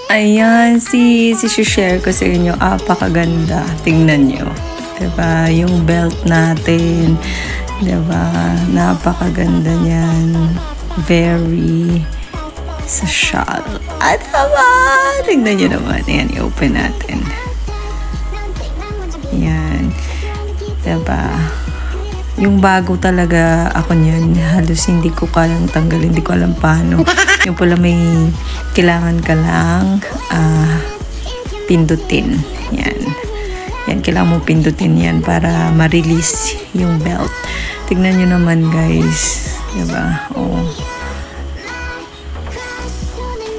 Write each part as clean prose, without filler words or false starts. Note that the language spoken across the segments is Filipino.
Ayan, share ko sa inyo. Apakaganda. Tingnan nyo. Diba? Yung belt natin. Diba? Napakaganda niyan. Very social. At diba? Tingnan nyo naman. Ayan, i-open natin. Ayan. Diba? Yung bago talaga ako niyan, halos hindi ko kayang tanggalin, hindi ko alam paano. Yung pala may kailangan ka lang pindutin. Yan. Yan, kailangan mo pindutin yan para ma-release yung belt. Tignan nyo naman guys. Diba? Oh.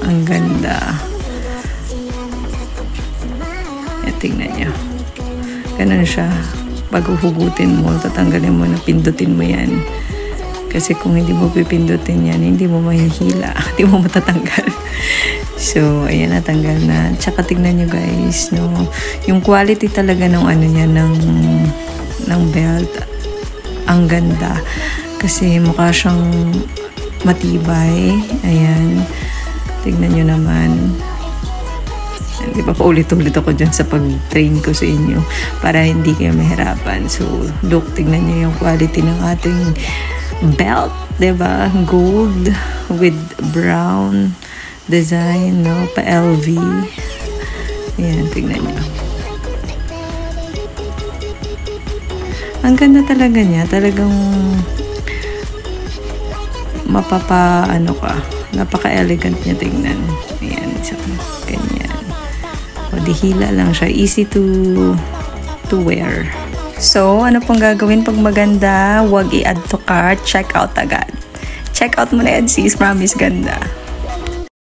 Ang ganda. Tignan nyo. Ganun siya. Pag uhugutin mo, tatanggalin mo na pindutin mo yan. Kasi kung hindi mo pipindutin yan, hindi mo mahihila. Hindi mo matatanggal. So, ayan, natanggal na. Tsaka tignan nyo guys, no? Yung quality talaga ng ano niya, ng belt. Ang ganda. Kasi mukha siyang matibay. Ayan. Tignan nyo naman. Di ba, paulit-ulit ako dyan sa pag-train ko sa inyo para hindi kayo mahirapan. So, look, tignan nyo yung quality ng ating belt. Di ba? Gold with brown design, no? Pa-LV. Ayan, tignan nyo. Ang ganda talaga niya. Talagang ano ka. Napaka-elegant niya tignan. Ayan, so, ganyan. O, dihila lang siya. Easy to wear. So, ano pong gagawin pag maganda? Huwag i-add to cart. Check out agad. Check out mo na yan, sis. Promise, ganda.